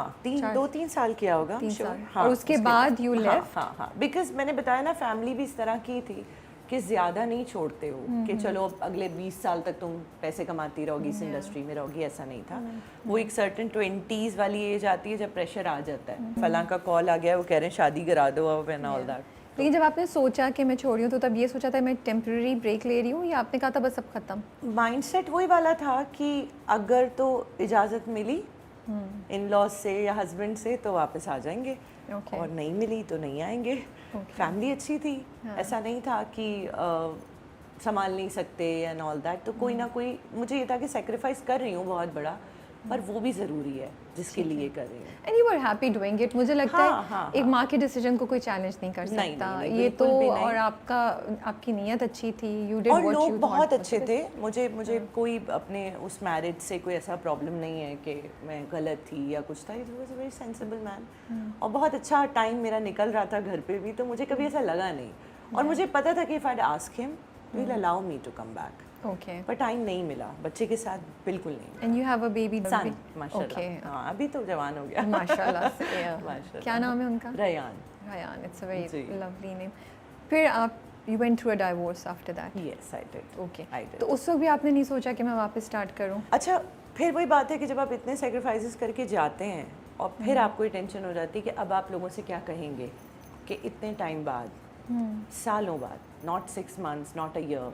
हाँ, 2-3 साल किया होगा। 3 sure, साल हाँ, और उसके बाद यू हाँ लेफ्ट। हाँ हाँ, बिकॉज मैंने बताया ना फैमिली भी इस तरह की थी कि ज़्यादा नहीं छोड़ते हो कि चलो अब अगले 20 साल तक तुम पैसे कमाती रहोगी, इस इंडस्ट्री में रहोगी, ऐसा नहीं था। वो एक सर्टन 20s वाली एज आती है जब प्रेशर आ जाता है, फलां का कॉल आ गया, वो कह रहे हैं शादी करा दो अब एंड ऑल दैट। लेकिन जब आपने सोचा कि मैं छोड़ रही हूँ तो तब ये सोचा था मैं टेम्पररी ब्रेक ले रही हूँ, या आपने कहा था बस अब खत्म? माइंडसेट वही वाला था कि अगर तो इजाज़त मिली इन लॉज से या हस्बैंड से तो वापस आ जाएंगे, और नहीं मिली तो नहीं आएंगे। फैमिली अच्छी थी, ऐसा नहीं था कि संभाल नहीं सकते एंड ऑल दैट, तो कोई ना कोई, मुझे ये था कि सेक्रीफाइस कर रही हूँ बहुत बड़ा, पर वो भी ज़रूरी है जिसके लिए कर रही हूँ। And you were happy doing it. मुझे लगता है एक माँ के डिसीजन को कोई चैलेंज नहीं कर सकता। नहीं, ये तो बिल्कुल भी नहीं। और आपकी नीयत अच्छी थी, यू डिड और व्हाट लोग यू बहुत अच्छे थे। मुझे कोई अपने उस मैरिज से कोई ऐसा प्रॉब्लम नहीं है कि मैं गलत थी या कुछ था। It was a very sensible man, और बहुत अच्छा टाइम मेरा निकल रहा था घर पे भी, तो मुझे कभी ऐसा लगा नहीं। और मुझे पता था कि if I ask him he will allow me to come back. Okay, पर टाइम नहीं मिला बच्चे के साथ, बिल्कुल नहीं। And you have a baby son, माशाल्लाह। हाँ, अभी तो जवान हो गया। माशाल्लाह से। माशाल्लाह। क्या नाम है उनका? Ryan. Ryan, it's a very जी। Lovely name. फिर आप you went through a divorce after that? Yes I did. Okay, I did. तो उस वक्त भी आपने नहीं सोचा कि मैं वापस स्टार्ट करूं? अच्छा, फिर वही बात है कि जब आप इतने सेक्रीफाइसेस करके जाते हैं और फिर आपको ये टेंशन हो जाती है कि अब आप लोगों से क्या कहेंगे कि इतने टाइम बाद, सालों बाद, not 6 months, not a year,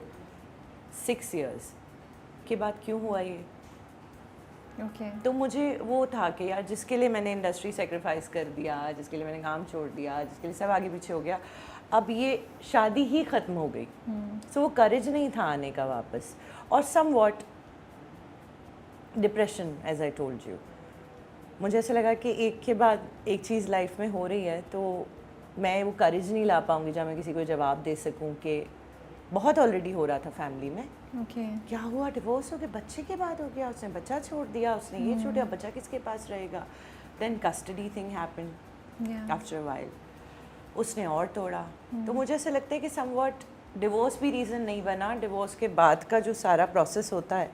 6 years के बाद क्यों हुआ ये। ओके, तो मुझे वो था कि यार जिसके लिए मैंने इंडस्ट्री सेक्रीफाइस कर दिया, जिसके लिए मैंने काम छोड़ दिया, जिसके लिए सब आगे पीछे हो गया, अब ये शादी ही ख़त्म हो गई। सो वो करेज नहीं था आने का वापस, और somewhat depression, as I told you. मुझे ऐसा लगा कि एक के बाद एक चीज़ लाइफ में हो रही है, तो मैं वो करेज नहीं ला पाऊँगी जहाँ मैं किसी को जवाब दे सकूँ कि बहुत ऑलरेडी हो रहा था फैमिली में। ओके, क्या हुआ, डिवोर्स हो गया, बच्चे के बाद हो गया, उसने बच्चा छोड़ दिया, उसने ये छोड़ दिया, बच्चा किसके पास रहेगा। Then custody thing happened after a while, उसने और तोड़ा। तो मुझे ऐसा लगता है कि समवॉट डिवोर्स भी रीज़न नहीं बना। डिवोर्स के बाद का जो सारा प्रोसेस होता है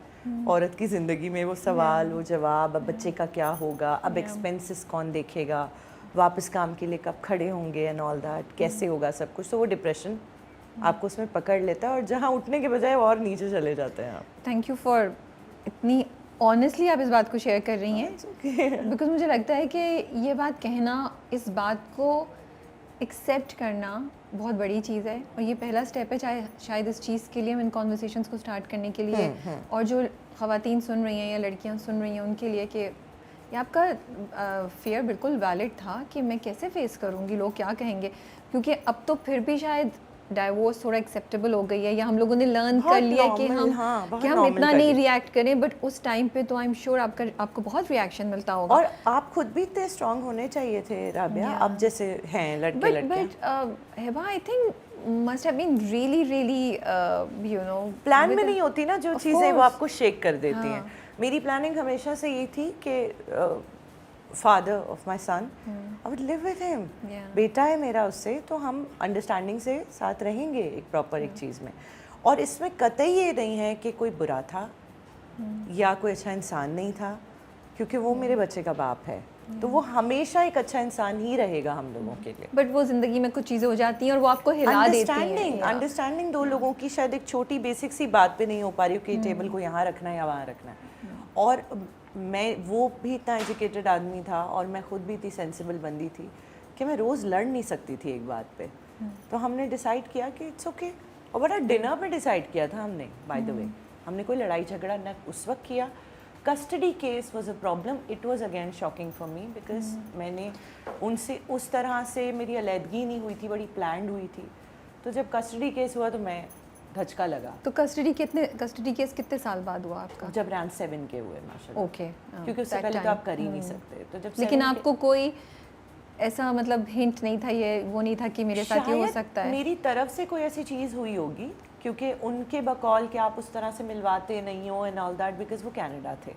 औरत की ज़िंदगी में, वो सवाल, वो जवाब, अब बच्चे का क्या होगा, अब एक्सपेंसेस कौन देखेगा, वापस काम के लिए कब खड़े होंगे एंड ऑल दैट, कैसे होगा सब कुछ, तो वो डिप्रेशन आपको उसमें पकड़ लेता है, और जहाँ उठने के बजाय और नीचे चले जाते हैं आप। थैंक यू फॉर इतनी ऑनेस्टली आप इस बात को शेयर कर रही हैं, बिकॉज मुझे लगता है कि ये बात कहना, इस बात को एक्सेप्ट करना बहुत बड़ी चीज़ है, और ये पहला स्टेप है चाहे शायद इस चीज़ के लिए, इन कॉन्वर्सेशंस को स्टार्ट करने के लिए, और जो ख़वातीन सुन रही हैं या लड़कियां सुन रही हैं उनके लिए, कि ये आपका फियर बिल्कुल वैलिड था कि मैं कैसे फेस करूँगी, लोग क्या कहेंगे। क्योंकि अब तो फिर भी शायद डाइवोर्स थोड़ा एक्सेप्टेबल हो गई है, या हम लोगों ने लर्न कर लिया है कि हम इतना नहीं रिएक्ट करें, बट उस टाइम पे तो आई एम श्योर आपको बहुत रिएक्शन मिलता होगा। और आप खुद भी इतने स्ट्रांग होने चाहिए थे राबिया, अब जैसे हैं लड़के लड़कियां। बट हेबा I think must have been really you know, plan में नहीं होती ना जो चीज़ें, वो आपको शेक कर देती हैं। मेरी प्लानिंग हमेशा से ये थी कि father of my son, I would live with him, बेटा है मेरा उससे, तो हम अंडरस्टैंडिंग से साथ रहेंगे एक प्रॉपर एक चीज़ में। और इसमें कतई ये नहीं है कि कोई बुरा था या कोई अच्छा इंसान नहीं था, क्योंकि वो मेरे बच्चे का बाप है, तो वो हमेशा एक अच्छा इंसान ही रहेगा हम लोगों के लिए। बट वो ज़िंदगी में कुछ चीज़ें हो जाती हैं और वो आपको हिला देती हैं। अंडरस्टैंडिंग दो लोगों की शायद एक छोटी बेसिक सी बात पे नहीं हो पा रही हो कि टेबल को यहाँ रखना है या वहाँ रखना है। और मैं, वो भी इतना एजुकेटेड आदमी था और मैं खुद भी इतनी सेंसिबल बंदी थी कि मैं रोज़ लड़ नहीं सकती थी एक बात पे। तो हमने डिसाइड किया कि इट्स ओके, और बड़ा डिनर पे डिसाइड किया था हमने, बाय द वे। हमने कोई लड़ाई झगड़ा न उस वक्त किया। Custody case was a problem, it was again shocking for me, because मैंने उनसे उस तरह से मेरी अलैदगी नहीं हुई थी, बड़ी प्लान्ड हुई थी। तो जब कस्टडी केस हुआ तो मैं धचका लगा। तो कस्टडी केस कितने साल बाद हुआ आपका? जब रैंक 7 के हुए माशाल्लाह। ओके, क्योंकि उससे पहले तो आप कर ही नहीं सकते। तो जब लेकिन आपको कोई ऐसा मतलब हिंट नहीं था, ये वो नहीं था कि मेरे साथ ये हो सकता है? मेरी तरफ से कोई ऐसी चीज़ हुई होगी, क्योंकि उनके बकौल कि आप उस तरह से मिलवाते नहीं हो एंड ऑल दैट, बिकॉज वो कनाडा थे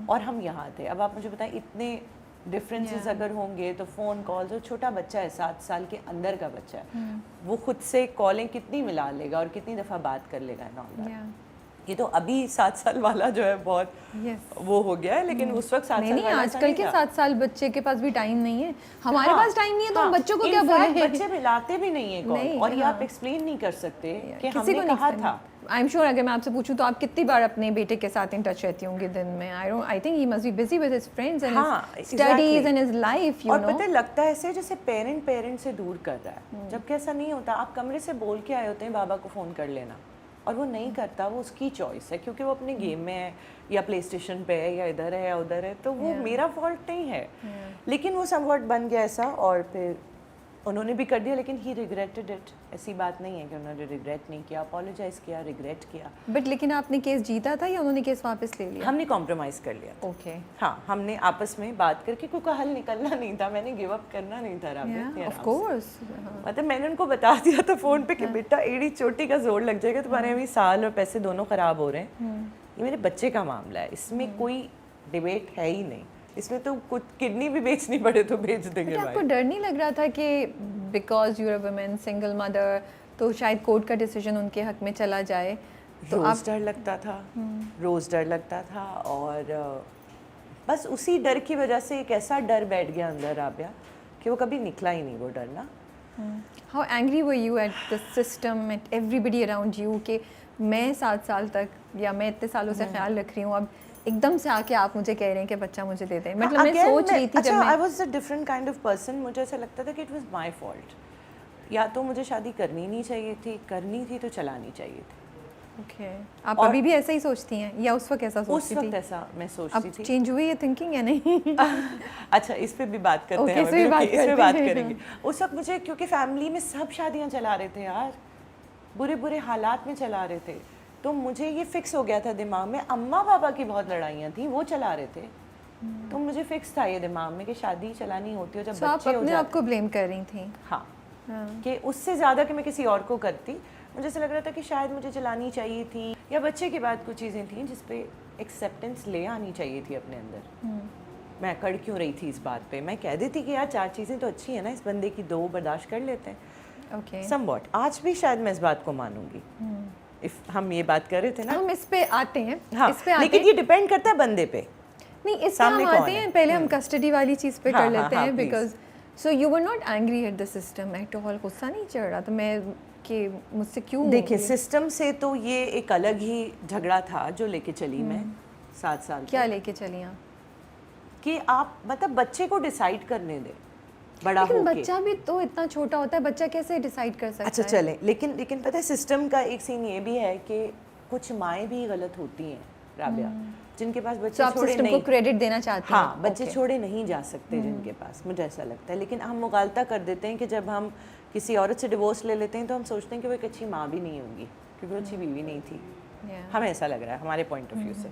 और हम यहाँ थे। अब आप मुझे बताएं, इतने डिफरेंसेस अगर होंगे तो फ़ोन कॉल, जो छोटा बच्चा है 7 साल के अंदर का बच्चा है, वो खुद से कॉलें कितनी मिला लेगा और कितनी दफ़ा बात कर लेगा एंड ऑल दैट। ये तो अभी 7 साल वाला जो है बहुत Yes. वो हो गया है, लेकिन उस वक्त 7 नहीं साल नहीं, वाला ऐसा आजकल नहीं के था। 7 साल बच्चे के पास भी टाइम नहीं है, हमारे हाँ, पास टाइम नहीं है तो हम हाँ, बच्चों को in क्या fact, बोले। बच्चे मिलाते भी नहीं है कॉल, नहीं, और ये हाँ। आप एक्सप्लेन नहीं कर सकते कि किसी को हमने कहा नहीं था। आई एम श्योर अगर मैं आपसे पूछूं तो आप कितनी बार अपने बेटे के साथ इन टच रहती होंगी दिन में? I think he must be busy with his friends and हाँ, his studies and his life, you और नो। पता है लगता है ऐसे जैसे पेरेंट से दूर कर रहा है, जबकि ऐसा नहीं होता। आप कमरे से बोल के आए होते हैं बाबा को फ़ोन कर लेना, और वो नहीं करता, वो उसकी चॉइस है, क्योंकि वो अपने गेम में है या प्ले स्टेशन पे है या इधर है या उधर है, तो वो मेरा फॉल्ट नहीं है। लेकिन वो समवट बन गया ऐसा, और फिर उन्होंने भी कर दिया, लेकिन ही रिग्रेटेड इट। ऐसी बात नहीं है कि उन्होंने रिग्रेट नहीं किया, अपोलोजाइज किया, रिग्रेट किया। बट लेकिन आपने केस जीता था या उन्होंने केस वापस ले लिया? हमने कॉम्प्रोमाइज़ कर लिया। ओके, हाँ, हमने आपस में बात करके, क्योंकि हल निकलना नहीं था, मैंने गिव अप करना नहीं था राबिया, इतनी ऑफ आराम से। कोर्स। मतलब मैंने उनको बता दिया था फ़ोन पे कि बेटा एड़ी चोटी का जोर लग जाएगा, तुम्हारे अभी साल और पैसे दोनों ख़राब हो रहे हैं, ये मेरे बच्चे का मामला है, इसमें कोई डिबेट है ही नहीं। इसमें तो कुछ किडनी भी बेचनी पड़े तो बेच देंगे आपको भाई। डर नहीं लग रहा था कि because you are women, single mother, तो शायद कोर्ट का डिसीजन उनके हक में चला जाए? तो रोज़ डर लगता था, रोज़ डर लगता था, और बस उसी डर की वजह से एक ऐसा डर बैठ गया अंदर राबिया कि वो कभी निकला ही नहीं, वो डर ना। How angry were you at the system, at everybody around you, कि मैं 7 साल तक या मैं इतने सालों से ख्याल रख रही हूँ, अब एकदम से आके आप मुझे कह रहे हैं कि बच्चा मुझे दे दें? मतलब मैं सोच रही थी जब आई मैं was a different kind of person, मुझे ऐसा लगता था कि इट वाज माय फॉल्ट, या तो मुझे शादी करनी नहीं चाहिए थी, करनी थी तो चलानी चाहिए थी। ओके, आप अभी भी ऐसा ही सोचती हैं या उस वक्त ऐसा उस सोचती वक्त थी? ऐसा मैं सोचती अब थी। चेंज हुई है थिंकिंग या नहीं? अच्छा, इस पे भी बात करते Okay, हैं, इस पे भी बात इस पे करते बात हैं। करेंगे। उस वक्त मुझे, क्योंकि फैमिली में सब शादियां चला रहे थे यार, बुरे बुरे हालात में चला रहे थे, तो मुझे ये फिक्स हो गया था दिमाग में, अम्मा पापा की बहुत लड़ाइयाँ थी, वो चला रहे थे, तो मुझे फिक्स था ये दिमाग में कि शादी चलानी होती है जब So, आप बच्चे हो अपने जाते आप को ब्लेम कर रही थी? हाँ, कि उससे ज़्यादा कि मैं किसी और को करती, मुझे ऐसा लग रहा था कि शायद मुझे चलानी चाहिए थी, या बच्चे के बाद कुछ चीज़ें थी जिस पे एक्सेप्टेंस ले आनी चाहिए थी अपने अंदर। मैं अकड़ क्यों रही थी इस बात पे? मैं कह देती कि यार 4 चीज़ें तो अच्छी है ना, इस बंदे की 2 बर्दाश्त कर लेते हैं। ओके, समवॉट आज भी शायद मैं इस बात को मानूंगी। इफ हम ये बात कर रहे थे ना, हम इस पे आते हैं, हाँ, इस पे आते लेकिन हैं। ये डिपेंड करता है बंदे पे। नहीं, इस पे सामने हम कौन आते है? हैं, पहले हम कस्टडी वाली चीज़ पे हाँ, कर हाँ, लेते हाँ, हैं, please. Because so you were not angry at the system at all? गुस्सा नहीं चढ़ रहा? तो मैं कि मुझसे क्यों? देखिए, सिस्टम से तो ये एक अलग ही झगड़ा था जो लेके चली मैं 7 साल क्या तक, लेके चली आप? कि आप मतलब बच्चे को डिसाइड करने दे बड़ा लेकिन होके। बच्चा भी तो इतना छोटा होता है, बच्चा कैसे डिसाइड कर सकता अच्छा है? चले, लेकिन पता है सिस्टम का एक सीन ये भी है कि कुछ माएँ भी गलत होती हैं राबिया, जिनके पास तो बच्चे आप छोड़े सिस्टम को नहीं, क्रेडिट देना चाहती हैं? हाँ, बच्चे Okay. छोड़े नहीं जा सकते जिनके पास, मुझे ऐसा लगता है। लेकिन हम मुगालता कर देते हैं कि जब हम किसी औरत से डिवोर्स ले लेते हैं तो हम सोचते हैं कि वो एक अच्छी माँ भी नहीं होगी क्योंकि वो अच्छी बीवी नहीं थी। Yeah. हमें ऐसा लग रहा है हमारे पॉइंट ऑफ व्यू से,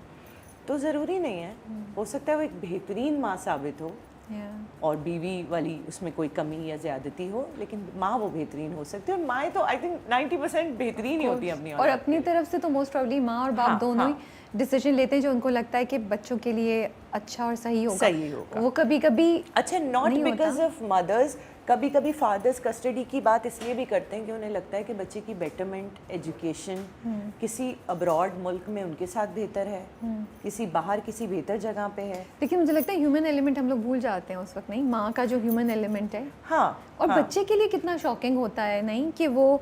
तो ज़रूरी नहीं है, हो सकता है वो एक बेहतरीन माँ साबित हो Yeah. और बीवी वाली उसमें कोई कमी या ज़्यादती हो, लेकिन माँ वो बेहतरीन हो सकती है, और माएँ तो आई थिंक 90% बेहतरीन ही होती हैं अपनी और औलाद अपनी के लिए। तरफ से तो मोस्ट प्रॉब्ली माँ और बाप हाँ, दोनों हाँ। ही डिसीजन लेते हैं जो उनको लगता है कि बच्चों के लिए अच्छा और सही होगा। सही होगा। वो कभी कभी अच्छा, नॉट नहीं बिकॉज होता। ऑफ मदर्स, कभी कभी फादर्स कस्टडी की बात इसलिए भी करते हैं कि उन्हें लगता है कि बच्चे की बेटरमेंट, एजुकेशन किसी अब्रॉड मुल्क में उनके साथ बेहतर है, किसी बाहर किसी बेहतर जगह पे है। लेकिन मुझे लगता है ह्यूमन एलिमेंट हम लोग भूल जाते हैं उस वक्त, नहीं? माँ का जो ह्यूमन एलिमेंट है, हाँ, और हाँ। बच्चे के लिए कितना शॉकिंग होता है, नहीं? कि वो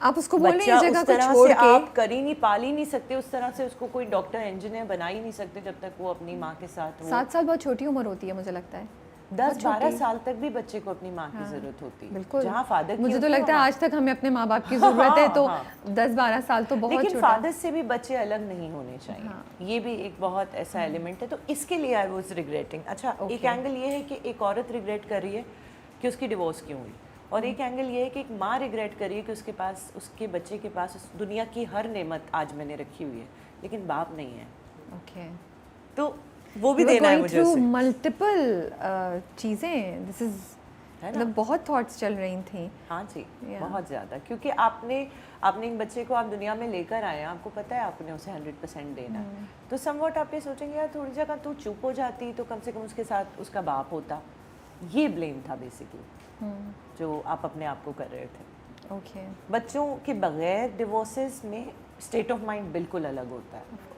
आप उसको बोल रहे बच्चा हैं उस जगह को तरह छोड़ से के, आप कर ही नहीं, पाल ही नहीं सकते उस तरह से, उसको कोई डॉक्टर इंजीनियर बना ही नहीं सकते जब तक वो अपनी माँ के साथ हो। 7 साल बहुत छोटी उम्र होती है मुझे लगता है। 10-12 साल तक भी बच्चे को अपनी माँ की जरूरत होती है, बिल्कुल, जहाँ फादर की मुझे तो होती है, लगता है वहाँ- आज तक हमें अपने माँ बाप की जरूरत है, तो हाँ। 10-12 साल तो बहुत लेकिन छोटा। फादर से भी बच्चे अलग नहीं होने चाहिए, ये भी एक बहुत ऐसा एलिमेंट है, तो इसके लिए आई वाज रिग्रेटिंग। अच्छा, एक एंगल ये है कि एक औरत रिग्रेट कर रही है कि उसकी डिवोर्स क्यों हुई, और एक एंगल ये है कि एक माँ रिग्रेट कर रही है कि उसके पास, उसके बच्चे के पास उस दुनिया की हर नेमत आज मैंने रखी हुई है, लेकिन बाप नहीं है, ओके, तो वो भी देना है मुझे उसे। मल्टीपल चीज़ें, दिस इज है ना? मतलब बहुत थॉट्स चल रही थी। हाँ जी, Yeah. बहुत ज़्यादा, क्योंकि आपने एक बच्चे को आप दुनिया में लेकर आए हैं, आपको पता है आपने उसे 100% देना है, तो समवॉट आप ये सोचेंगे यार थोड़ी जगह तू चुप हो जाती तो कम से कम उसके साथ उसका बाप होता। ये ब्लेम था बेसिकली जो आप अपने आप को कर रहे थे। ओके बच्चों के बगैर डिवोर्सेस में स्टेट ऑफ माइंड बिल्कुल अलग होता है।